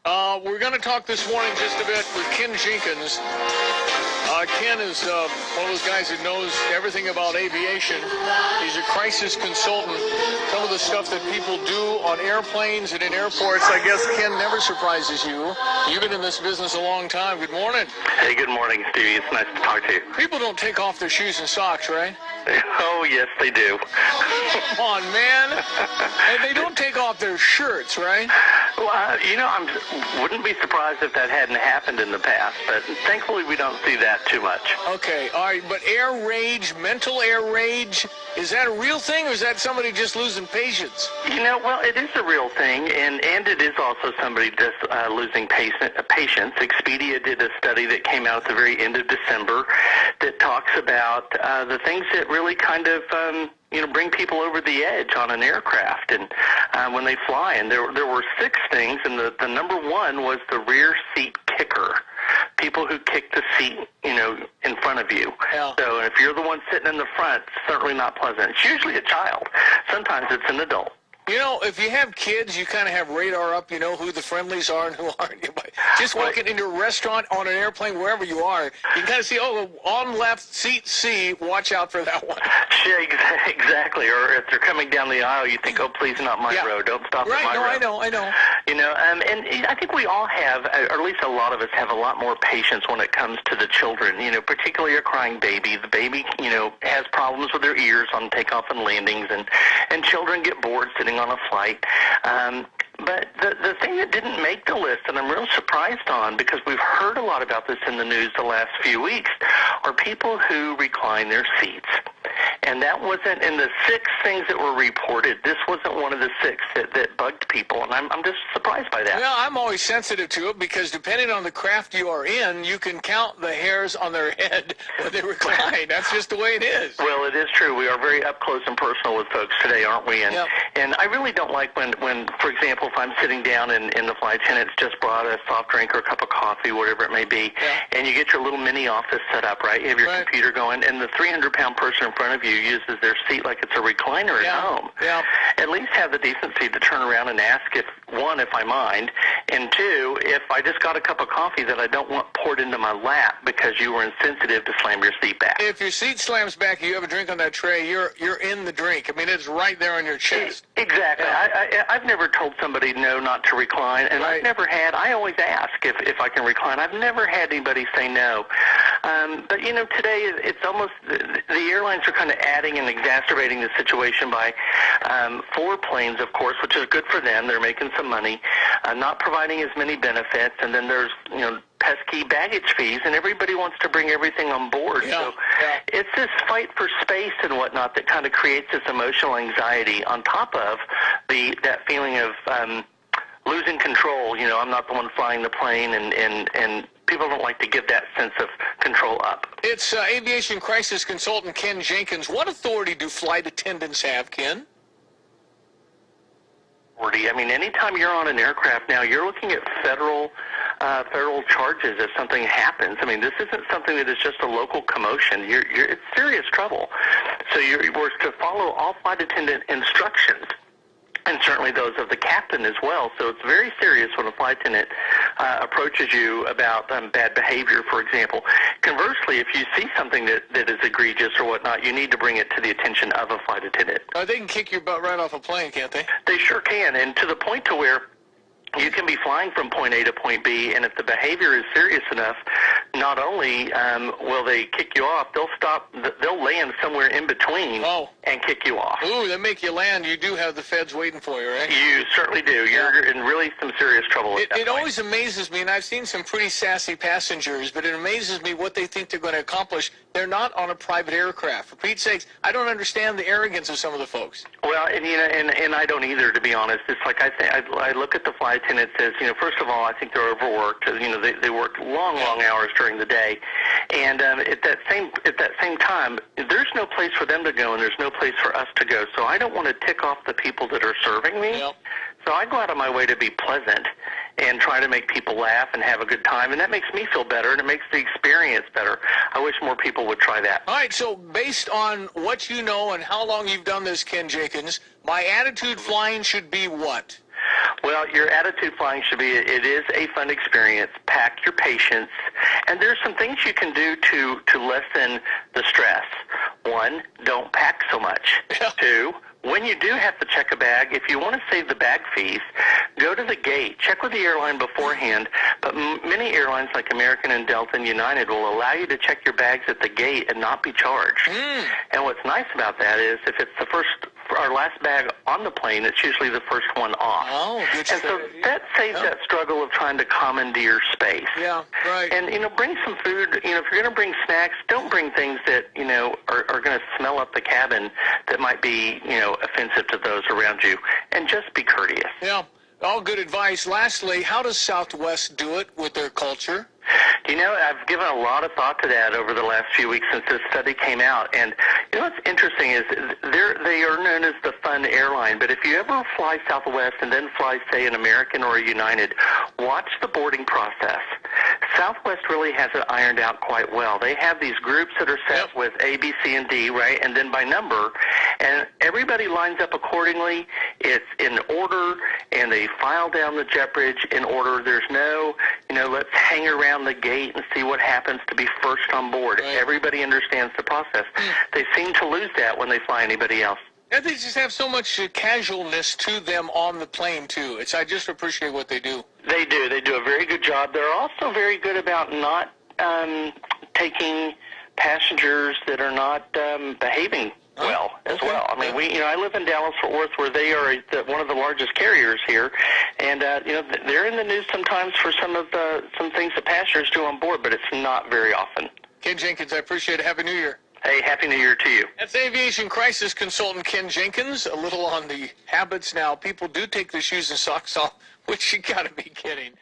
We're going to talk this morning just a bit with Ken Jenkins. Ken is one of those guys that knows everything about aviation. He's a crisis consultant. Some of the stuff that people do on airplanes and in airports, I guess, Ken, never surprises you. You've been in this business a long time. Good morning. Hey, good morning, Stevie. It's nice to talk to you. People don't take off their shoes and socks, right? Oh, yes, they do. Come on, man. And they don't take off their shirts, right? Well, I wouldn't be surprised if that hadn't happened in the past, but thankfully we don't see that too much. Okay, all right, but air rage, mental air rage, is that a real thing, or is that somebody just losing patience? Well, it is a real thing, and it is also somebody just losing patience. Expedia did a study that came out at the very end of December that talks about the things that really kind of bring people over the edge on an aircraft and when they fly. And there were 6 things, and the number one was the rear seat kicker. People who kick the seat, in front of you. Yeah. So if you're the one sitting in the front, certainly not pleasant. It's usually a child. Sometimes it's an adult. If you have kids, you kind of have radar up, who the friendlies are and who aren't. Just walking into a restaurant, on an airplane, wherever you are, you can kind of see, on left, seat C, watch out for that one. Yeah, exactly. Or if they're coming down the aisle, you think, oh, please, not my road. Don't stop at my road. I know. And I think we all have, or at least a lot of us have a lot more patience when it comes to the children, particularly a crying baby. The baby, has problems with their ears on takeoff and landings, and children get bored sitting on a flight. But the thing that didn't make the list, and I'm real surprised on, because we've heard a lot about this in the news the last few weeks, are people who recline their seats. And that wasn't in the 6 things that were reported. This wasn't one of the 6 that bugged people, and I'm just surprised by that. Well, I'm always sensitive to it because depending on the craft you are in, you can count the hairs on their head when they recline. That's just the way it is. Well, it is true. We are very up close and personal with folks today, aren't we? And, yep. And I really don't like when, for example, if I'm sitting down and the flight attendant's just brought a soft drink or a cup of coffee, whatever it may be, and you get your little mini office set up, right? You have your computer going, and the 300-pound person in front of you uses their seat like it's a recliner at home. Yeah. At least have the decency to turn around and ask, if I mind, and 2, if I just got a cup of coffee that I don't want poured into my lap because you were insensitive to slam your seat back. If your seat slams back and you have a drink on that tray, you're in the drink. I mean, it's right there on your chest. Exactly. Yeah. I've never told somebody no not to recline, and I always ask if I can recline. I've never had anybody say no. But, today it's almost, the airlines are kind of adding and exacerbating the situation by 4 planes, of course, which is good for them. They're making some money, not providing as many benefits, and then there's, pesky baggage fees, and everybody wants to bring everything on board. Yeah. So it's this fight for space and whatnot that kind of creates this emotional anxiety on top of that feeling of losing control. I'm not the one flying the plane, and people don't like to give that sense of control up. It's aviation crisis consultant Ken Jenkins. What authority do flight attendants have, Ken? I mean, anytime you're on an aircraft now, you're looking at federal charges if something happens. I mean, this isn't something that is just a local commotion. It's serious trouble. So we're to follow all flight attendant instructions, and certainly those of the captain as well. So it's very serious when a flight attendant approaches you about bad behavior, for example. Conversely, if you see something that is egregious or whatnot, you need to bring it to the attention of a flight attendant. They can kick your butt right off a plane, can't they? They sure can, and to the point to where you can be flying from point A to point B, and if the behavior is serious enough, not only will they kick you off, they'll land somewhere in between and kick you off. Ooh, they make you land. You do have the feds waiting for you, right? You certainly do. You're in really some serious trouble at that point. It always amazes me, and I've seen some pretty sassy passengers, but it amazes me what they think they're going to accomplish. They're not on a private aircraft. For Pete's sakes, I don't understand the arrogance of some of the folks. Well, and I don't either, to be honest. It's like I look at the flight attendant says, first of all, I think they're overworked. They work long hours during the day, and at that same time, there's no place for them to go, and there's no place for us to go. So I don't want to tick off the people that are serving me. Yep. So I go out of my way to be pleasant and try to make people laugh and have a good time, and that makes me feel better, and it makes the experience better. I wish more people would try that. All right, so based on what you know and how long you've done this, Ken Jenkins, my attitude flying should be what? Well, your attitude flying should be, it is a fun experience. Pack your patience. And there's some things you can do to lessen the stress. One, don't pack so much. Yeah. Two, when you do have to check a bag, if you want to save the bag fees, go to the gate. Check with the airline beforehand. But many airlines like American and Delta and United will allow you to check your bags at the gate and not be charged. And what's nice about that is if it's the first or last bag on the plane, it's usually the first one off. Oh, good. And so that saves that struggle of trying to commandeer space. Yeah, right. And, bring some food. If you're going to bring snacks, don't bring things that, are going to smell up the cabin that might be, offensive to those around you. And just be courteous. Yeah, all good advice. Lastly, how does Southwest do it with their culture? I've given a lot of thought to that over the last few weeks since this study came out. And, what's interesting is they are known as the fun airline. But if you ever fly Southwest and then fly, say, an American or a United, watch the boarding process. Southwest really has it ironed out quite well. They have these groups that are set with A, B, C, and D, right, and then by number. And everybody lines up accordingly. It's in order, and they file down the jet bridge in order. There's no, let's hang around the gate and see what happens to be first on board. Right. Everybody understands the process. They seem to lose that when they fly anybody else. And they just have so much casualness to them on the plane, too. I just appreciate what they do. They do. They do a very good job. They're also very good about not taking passengers that are not behaving well as well. I mean, I live in Dallas-Fort Worth, where they are one of the largest carriers here, and they're in the news sometimes for some things that passengers do on board, but it's not very often. Ken Jenkins, I appreciate it. Happy New Year. Hey, Happy New Year to you. That's aviation crisis consultant Ken Jenkins. A little on the habits now. People do take their shoes and socks off, which you got to be kidding.